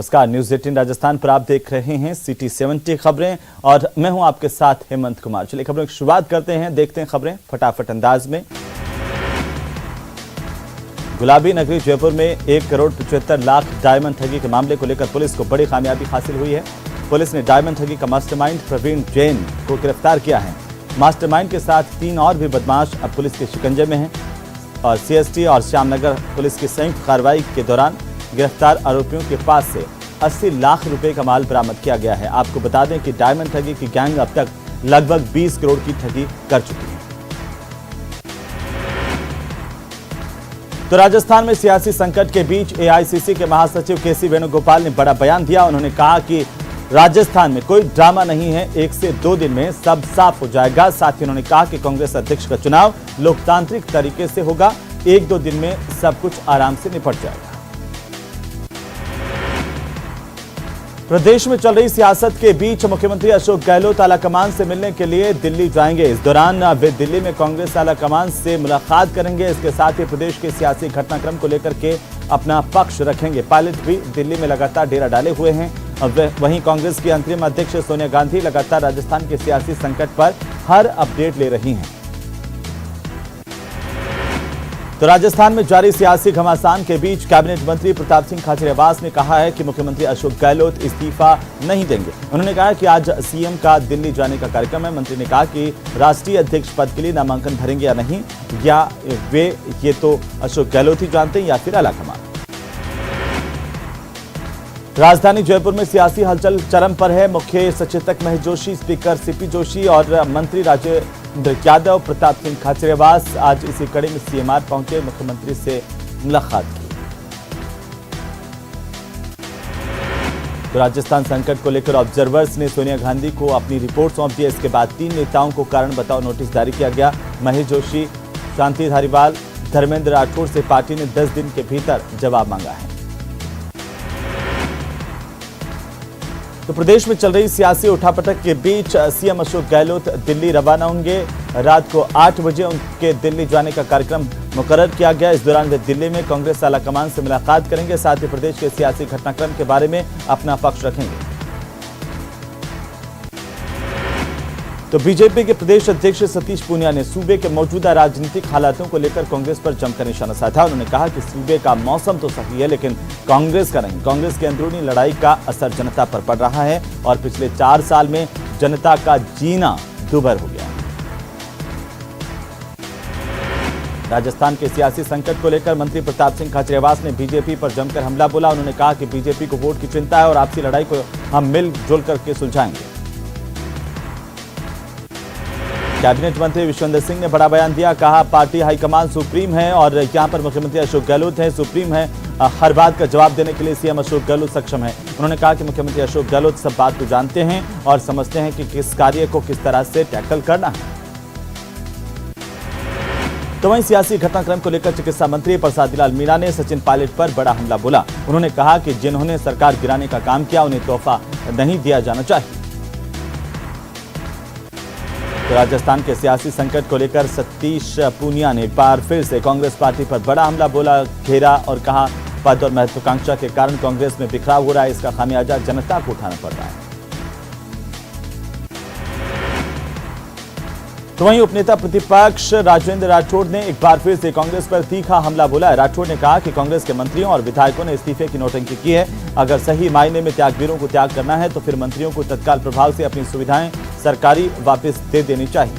नमस्कार, न्यूज 18 राजस्थान पर आप देख रहे हैं सिटी 70 खबरें और मैं हूं आपके साथ हेमंत कुमार। चलिए खबरों की शुरुआत करते हैं, देखते हैं खबरें फटाफट अंदाज में। गुलाबी नगरी जयपुर में 1,75,00,000 डायमंड ठगी के मामले को लेकर पुलिस को बड़ी कामयाबी हासिल हुई है। पुलिस ने डायमंड ठगी का मास्टरमाइंड प्रवीण जैन को गिरफ्तार किया है। मास्टरमाइंड के साथ 3 और भी बदमाश अब पुलिस के शिकंजे में हैं और सीएसटी और श्यामनगर पुलिस की संयुक्त कार्रवाई के दौरान गिरफ्तार आरोपियों के पास से 80 लाख रुपए का माल बरामद किया गया है। आपको बता दें कि डायमंड ठगी की गैंग अब तक लगभग 20 करोड़ की ठगी कर चुकी है। तो राजस्थान में सियासी संकट के बीच एआईसीसी के महासचिव केसी वेणुगोपाल ने बड़ा बयान दिया। उन्होंने कहा कि राजस्थान में कोई ड्रामा नहीं है, 1 से 2 दिन में सब साफ हो जाएगा। साथ ही उन्होंने कहा कि कांग्रेस अध्यक्ष का चुनाव लोकतांत्रिक तरीके से होगा, 1-2 दिन में सब कुछ आराम से निपट जाएगा। प्रदेश में चल रही सियासत के बीच मुख्यमंत्री अशोक गहलोत आलाकमान से मिलने के लिए दिल्ली जाएंगे। इस दौरान वे दिल्ली में कांग्रेस आलाकमान से मुलाकात करेंगे। इसके साथ ही प्रदेश के सियासी घटनाक्रम को लेकर के अपना पक्ष रखेंगे। पायलट भी दिल्ली में लगातार डेरा डाले हुए हैं। वहीं कांग्रेस की अंतरिम अध्यक्ष सोनिया गांधी लगातार राजस्थान के सियासी संकट पर हर अपडेट ले रही हैं। तो राजस्थान में जारी सियासी घमासान के बीच कैबिनेट मंत्री प्रताप सिंह खाचरियावास ने कहा है कि मुख्यमंत्री अशोक गहलोत इस्तीफा नहीं देंगे। उन्होंने कहा कि आज सीएम का दिल्ली जाने का कार्यक्रम है। मंत्री ने कहा कि राष्ट्रीय अध्यक्ष पद के लिए नामांकन भरेंगे या नहीं, या ये तो अशोक गहलोत ही जानते हैं या फिर आलाकमान। राजधानी जयपुर में सियासी हलचल चरम पर है। मुख्य सचेतक महेश जोशी, स्पीकर सीपी जोशी और मंत्री राजेंद्र यादव, प्रताप सिंह खाचरियावास आज इसी कड़ी में सीएमआर पहुंचे, मुख्यमंत्री से मुलाकात की। तो राजस्थान संकट को लेकर ऑब्जर्वर्स ने सोनिया गांधी को अपनी रिपोर्ट सौंप दी। इसके बाद 3 नेताओं को कारण बताओ नोटिस जारी किया गया। महेश जोशी, शांति धारीवाल, धर्मेंद्र राठौड़ से पार्टी ने 10 दिन के भीतर जवाब मांगा है। तो प्रदेश में चल रही सियासी उठापटक के बीच सीएम अशोक गहलोत दिल्ली रवाना होंगे। रात को 8 बजे उनके दिल्ली जाने का कार्यक्रम मुकर्रर किया गया। इस दौरान वे दिल्ली में कांग्रेस आलाकमान से मुलाकात करेंगे। साथ ही प्रदेश के सियासी घटनाक्रम के बारे में अपना पक्ष रखेंगे। तो बीजेपी के प्रदेश अध्यक्ष सतीश पूनिया ने सूबे के मौजूदा राजनीतिक हालातों को लेकर कांग्रेस पर जमकर निशाना साधा। उन्होंने कहा कि सूबे का मौसम तो सही है, लेकिन कांग्रेस का नहीं। कांग्रेस की अंदरूनी लड़ाई का असर जनता पर पड़ रहा है और पिछले 4 साल में जनता का जीना दुभर हो गया है। राजस्थान के सियासी संकट को लेकर मंत्री प्रताप सिंह खाचरियावास ने बीजेपी पर जमकर हमला बोला। उन्होंने कहा कि बीजेपी को वोट की चिंता है और आपसी लड़ाई को हम मिलजुल करके सुलझाएंगे। कैबिनेट मंत्री विश्वेंद्र सिंह ने बड़ा बयान दिया। कहा पार्टी हाईकमान सुप्रीम है और यहां पर मुख्यमंत्री अशोक गहलोत हैं, सुप्रीम है। हर बात का जवाब देने के लिए सीएम अशोक गहलोत सक्षम है। उन्होंने कहा कि मुख्यमंत्री अशोक गहलोत सब बात को जानते हैं और समझते हैं कि किस कार्य को किस तरह से टैकल करना है। तो वहीं सियासी घटनाक्रम को लेकर चिकित्सा मंत्री प्रसाद लाल मीणा ने सचिन पायलट पर बड़ा हमला बोला। उन्होंने कहा कि जिन्होंने सरकार गिराने का काम किया उन्हें तोहफा नहीं दिया जाना चाहिए। तो राजस्थान के सियासी संकट को लेकर सतीश पूनिया ने एक बार फिर से कांग्रेस पार्टी पर बड़ा हमला बोला, घेरा और कहा पद और महत्वाकांक्षा के कारण कांग्रेस में बिखराव हो रहा है, इसका खामियाजा जनता को उठाना पड़ रहा है। तो वहीं उपनेता प्रतिपक्ष राजेंद्र राठौड़ ने एक बार फिर से कांग्रेस पर तीखा हमला बोला है। राठौड़ ने कहा कि कांग्रेस के मंत्रियों और विधायकों ने इस्तीफे की नौटंकी की है। अगर सही मायने में त्यागवीरों को त्याग करना है तो फिर मंत्रियों को तत्काल प्रभाव से अपनी सुविधाएं सरकारी वापस दे देनी चाहिए।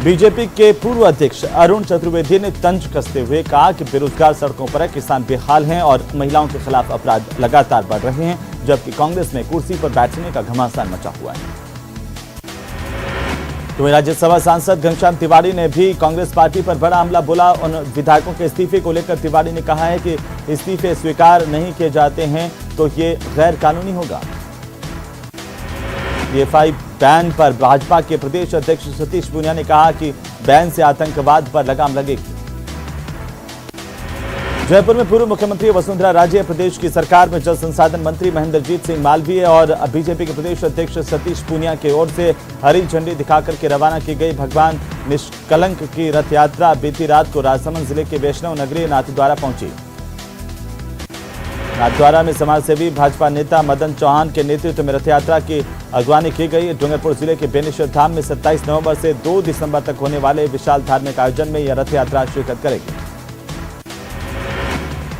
बीजेपी के पूर्व अध्यक्ष अरुण चतुर्वेदी ने तंज कसते हुए कहा कि बेरोजगार सड़कों पर है, किसान बेहाल हैं और महिलाओं के खिलाफ अपराध लगातार बढ़ रहे हैं, जबकि कांग्रेस में कुर्सी पर बैठने का घमासान मचा हुआ है। तो राज्यसभा सांसद घनश्याम तिवारी ने भी कांग्रेस पार्टी पर बड़ा हमला बोला। उन विधायकों के इस्तीफे को लेकर तिवारी ने कहा है कि इस्तीफे स्वीकार नहीं किए जाते हैं तो ये गैर कानूनी होगा। पीएफआई बैन पर भाजपा के प्रदेश अध्यक्ष सतीश पूनिया ने कहा कि बैन से आतंकवाद पर लगाम लगेगी। जयपुर में पूर्व मुख्यमंत्री वसुंधरा राजे, प्रदेश की सरकार में जल संसाधन मंत्री महेंद्रजीत सिंह मालवीय और बीजेपी के प्रदेश अध्यक्ष सतीश पूनिया की ओर से हरी झंडी दिखाकर के रवाना की गई भगवान निष्कलंक की रथ यात्रा बीती रात को राजसमंद जिले के वैष्णव नगरी नाथद्वारा पहुंची। नाथद्वारा में समाजसेवी भाजपा नेता मदन चौहान के नेतृत्व में रथ यात्रा की अगवानी की गई। डूंगरपुर जिले के बेनीश्वर धाम में 27 नवंबर से 2 दिसंबर तक होने वाले विशाल धार्मिक आयोजन में यह रथ यात्रा शिरकत करेगी।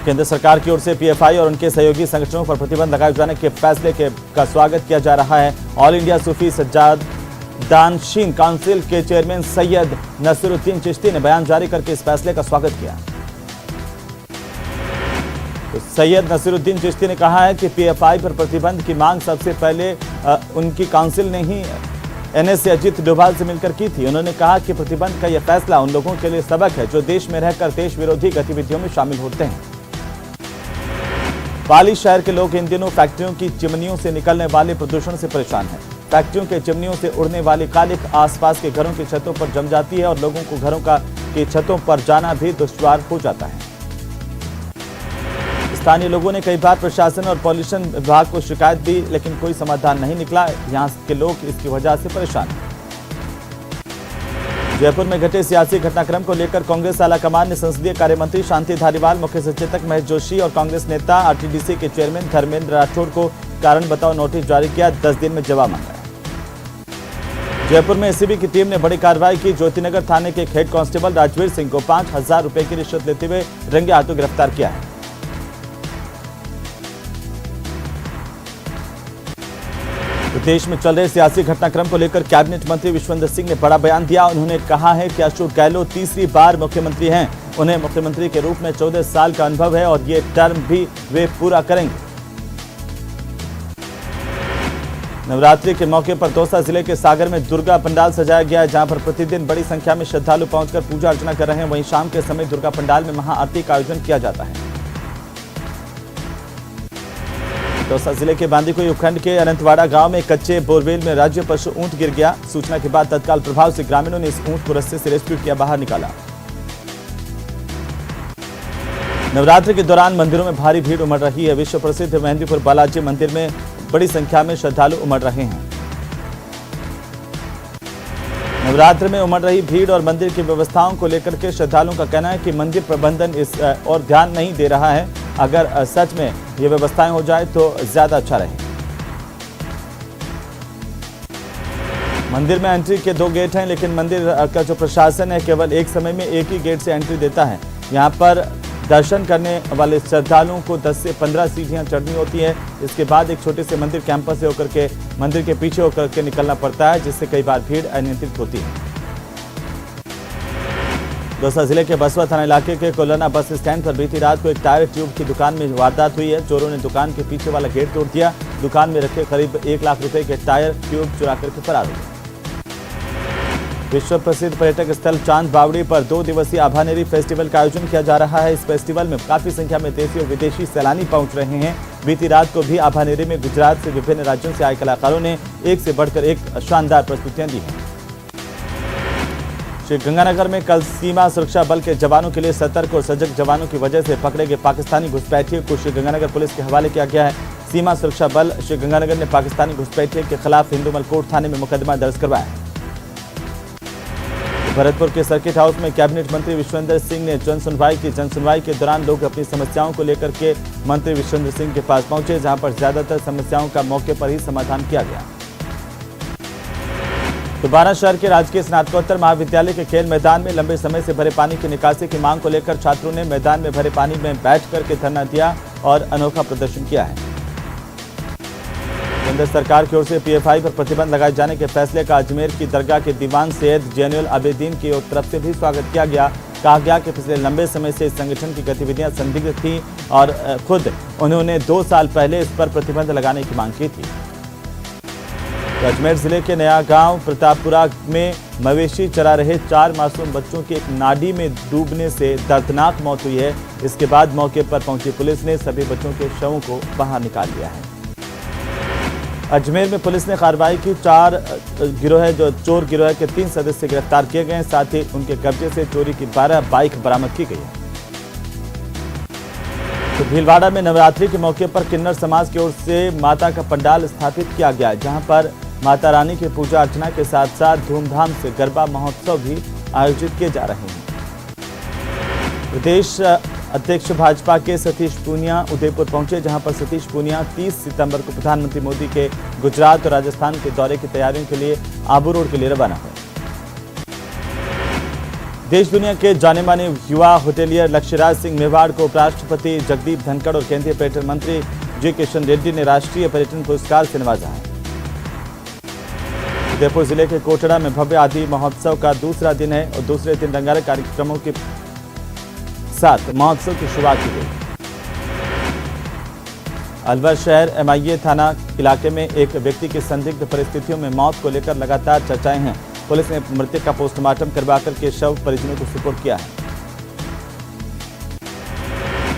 केंद्र सरकार की ओर से पीएफआई और उनके सहयोगी संगठनों पर प्रतिबंध लगाए जाने के फैसले का स्वागत किया जा रहा है। ऑल इंडिया सूफी सज्जादानशीन काउंसिल के चेयरमैन सैयद नसीरुद्दीन चिश्ती ने बयान जारी करके इस फैसले का स्वागत किया। तो सैयद नसीरुद्दीन चिश्ती ने कहा है कि पीएफआई पर प्रतिबंध की मांग सबसे पहले उनकी काउंसिल ने ही एनएसए अजीत डोभाल से मिलकर की थी। उन्होंने कहा कि प्रतिबंध का यह फैसला उन लोगों के लिए सबक है जो देश में रहकर देश विरोधी गतिविधियों में शामिल होते हैं। पाली शहर के लोग इन दिनों फैक्ट्रियों की चिमनियों से निकलने वाले प्रदूषण से परेशान हैं। फैक्ट्रियों के चिमनियों से उड़ने वाली कालिख आसपास के घरों की छतों पर जम जाती है और लोगों को घरों की छतों पर जाना भी दुश्वार हो जाता है। स्थानीय लोगों ने कई बार प्रशासन और पॉल्यूशन विभाग को शिकायत दी, लेकिन कोई समाधान नहीं निकला। यहां के लोग इसकी वजह से परेशान हैं। जयपुर में घटे सियासी घटनाक्रम को लेकर कांग्रेस आलाकमान ने संसदीय कार्य मंत्री शांति धारीवाल, मुख्य सचेतक महेश जोशी और कांग्रेस नेता आरटीडीसी के चेयरमैन धर्मेंद्र राठौड़ को कारण बताओ नोटिस जारी किया। 10 दिन में जवाब मांगा। जयपुर में एसीबी की टीम ने बड़ी कार्रवाई की। ज्योतिनगर थाने के एक हेड कांस्टेबल राजवीर सिंह को 5000 रुपए की रिश्वत लेते हुए रंगे हाथों गिरफ्तार किया है। प्रदेश में चल रहे सियासी घटनाक्रम को लेकर कैबिनेट मंत्री विश्वेंद्र सिंह ने बड़ा बयान दिया। उन्होंने कहा है कि अशोक गहलोत तीसरी बार मुख्यमंत्री हैं। उन्हें मुख्यमंत्री के रूप में 14 साल का अनुभव है और ये टर्म भी वे पूरा करेंगे। नवरात्रि के मौके पर दौसा जिले के सागर में दुर्गा पंडाल सजाया गया है, जहां पर प्रतिदिन बड़ी संख्या में श्रद्धालु पहुंचकर पूजा अर्चना कर रहे हैं। वहीं शाम के समय दुर्गा पंडाल में महाआरती का आयोजन किया जाता है। दौसा जिले के बांदीकुई उपखंड के अनंतवाड़ा गांव में कच्चे बोरवेल में राज्य पशु ऊंट गिर गया। सूचना के बाद तत्काल प्रभाव से ग्रामीणों ने इस ऊंट को रस्से से रेस्क्यू किया, बाहर निकाला। नवरात्रि के दौरान मंदिरों में भारी भीड़ उमड़ रही है। विश्व प्रसिद्ध मेहंदीपुर बालाजी मंदिर में बड़ी संख्या में श्रद्धालु उमड़ रहे हैं। नवरात्र में उमड़ रही भीड़ और मंदिर की व्यवस्थाओं को लेकर के श्रद्धालुओं का कहना है कि मंदिर प्रबंधन इस और ध्यान नहीं दे रहा है। अगर सच में ये व्यवस्थाएं हो जाए तो ज्यादा अच्छा रहे। मंदिर में एंट्री के 2 गेट हैं, लेकिन मंदिर का जो प्रशासन है केवल एक समय में एक ही गेट से एंट्री देता है। यहाँ पर दर्शन करने वाले श्रद्धालुओं को 10 से 15 सीढ़ियां चढ़नी होती है। इसके बाद एक छोटे से मंदिर कैंपस से होकर के मंदिर के पीछे होकर के निकलना पड़ता है, जिससे कई बार भीड़ अनियंत्रित होती है। दौसा जिले के बसवा थाना इलाके के कोलना बस स्टैंड पर बीती रात को एक टायर ट्यूब की दुकान में वारदात हुई है। चोरों ने दुकान के पीछे वाला गेट तोड़ दिया। दुकान में रखे करीब 1 लाख रुपए के टायर ट्यूब चुरा करके फरार हो गए। विश्व प्रसिद्ध पर्यटक स्थल चांद बावड़ी पर 2 दिवसीय आभानेरी फेस्टिवल का आयोजन किया जा रहा है। इस फेस्टिवल में काफी संख्या में देशी और विदेशी सैलानी पहुंच रहे हैं। बीती रात को भी आभानेरी में गुजरात से विभिन्न राज्यों से आए कलाकारों ने एक से बढ़कर एक शानदार प्रस्तुतियां दी हैं। श्रीगंगानगर में कल सीमा सुरक्षा बल के जवानों के लिए सतर्क और सजग जवानों की वजह से पकड़े गए पाकिस्तानी घुसपैठियों को श्रीगंगानगर पुलिस के हवाले किया गया है। सीमा सुरक्षा बल श्रीगंगानगर ने पाकिस्तानी घुसपैठियों के खिलाफ हिंदूमल कोर्ट थाने में मुकदमा दर्ज करवाया है। भरतपुर के सर्किट हाउस में कैबिनेट मंत्री विश्वेंद्र सिंह ने जनसुनवाई की। जनसुनवाई के दौरान लोग अपनी समस्याओं को लेकर के मंत्री विश्वेंद्र सिंह के पास पहुंचे, जहां पर ज्यादातर समस्याओं का मौके पर ही समाधान किया गया। दोबारा शहर के राजकीय स्नातकोत्तर महाविद्यालय के खेल मैदान में लंबे समय से भरे पानी की निकासी की मांग को लेकर छात्रों ने मैदान में भरे पानी में बैठ करके धरना दिया और अनोखा प्रदर्शन किया है। केंद्र सरकार की ओर से पीएफआई पर प्रतिबंध लगाए जाने के फैसले का अजमेर की दरगाह के दीवान सैयद जैनुल आबिदीन की तरफ से भी स्वागत किया गया। कहा गया कि पिछले लंबे समय से इस संगठन की गतिविधियां संदिग्ध थीं और खुद उन्होंने 2 साल पहले इस पर प्रतिबंध लगाने की मांग की थी। अजमेर जिले के नया गांव प्रतापपुरा में मवेशी चरा रहे 4 मासूम बच्चों की एक नाडी में डूबने से दर्दनाक मौत हुई है। इसके बाद मौके पर पहुंची पुलिस ने सभी बच्चों के शवों को बाहर निकाल लिया है। अजमेर में पुलिस ने कार्रवाई की। 4 गिरोह जो चोर गिरोह के 3 सदस्य गिरफ्तार किए गए हैं। साथ ही उनके कब्जे से चोरी की 12 बाइक बरामद की गई है। तो भीलवाड़ा में नवरात्रि के मौके पर किन्नर समाज की ओर से माता का पंडाल स्थापित किया गया, जहां पर माता रानी की पूजा अर्चना के साथ साथ धूमधाम से गरबा महोत्सव भी आयोजित किए जा रहे हैं। प्रदेश अध्यक्ष भाजपा के सतीश पूनिया उदयपुर पहुंचे, जहां पर सतीश पूनिया 30 सितंबर को प्रधानमंत्री मोदी के गुजरात और राजस्थान के दौरे की तैयारियों के लिए आबू रोड के लिए रवाना हुए। देश दुनिया के जाने माने युवा होटेलियर लक्ष्यराज सिंह मेवाड़ को उपराष्ट्रपति जगदीप धनखड़ और केंद्रीय पर्यटन मंत्री जी किशन रेड्डी ने राष्ट्रीय पर्यटन पुरस्कार से नवाजा है। उदयपुर जिले के कोटड़ा में भव्य आदि महोत्सव का दूसरा दिन है और दूसरे दिन रंगारंग कार्यक्रमों के साथ महोत्सव की शुरुआत की गई। अलवर शहर MIA थाना इलाके में एक व्यक्ति की संदिग्ध परिस्थितियों में मौत को लेकर लगातार चर्चाएं हैं। पुलिस ने मृतक का पोस्टमार्टम करवाकर के शव परिजनों को सुपुर्द किया है।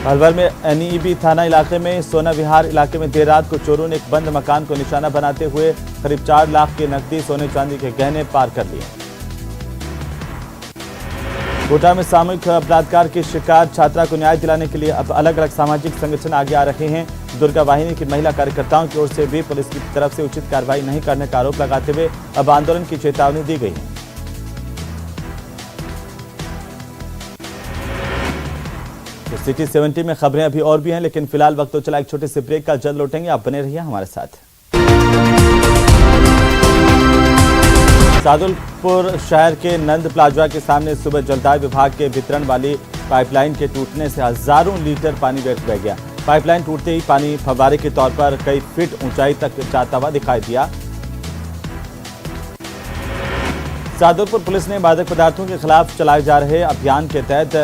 अलवर में NEB थाना इलाके में सोना विहार इलाके में देर रात को चोरों ने एक बंद मकान को निशाना बनाते हुए करीब 4 लाख के नकदी, सोने चांदी के गहने पार कर लिए। कोटा में सामूहिक बलात्कार की शिकार छात्रा को न्याय दिलाने के लिए अब अलग अलग सामाजिक संगठन आगे आ रहे हैं। दुर्गा वाहिनी की महिला कार्यकर्ताओं की ओर से भी पुलिस की तरफ से उचित कार्रवाई नहीं करने का आरोप लगाते हुए अब आंदोलन की चेतावनी दी गई है। तो सिटी 70 में खबरें अभी और भी हैं, लेकिन फिलहाल वक्त तो चला एक छोटे से ब्रेक का। जल्द लौटेंगे, आप बने रहिए हमारे साथ। सादुलपुर शहर के नंद प्लाजा के सामने सुबह जलदाय विभाग के वितरण वाली पाइपलाइन के टूटने से हजारों लीटर पानी व्यर्थ बह गया। पाइपलाइन टूटते ही पानी फव्वारे के तौर पर कई फीट ऊंचाई तक जाता हुआ दिखाई दिया। सादुलपुर पुलिस ने मादक पदार्थों के खिलाफ चलाए जा रहे अभियान के तहत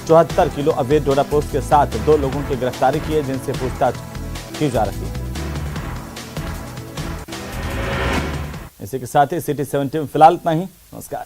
74 किलो अवैध डोडा पोस्ट के साथ 2 लोगों की गिरफ्तारी की है, जिनसे पूछताछ की जा रही है। इसी के साथ ही सिटी 70 में फिलहाल इतना ही। नमस्कार।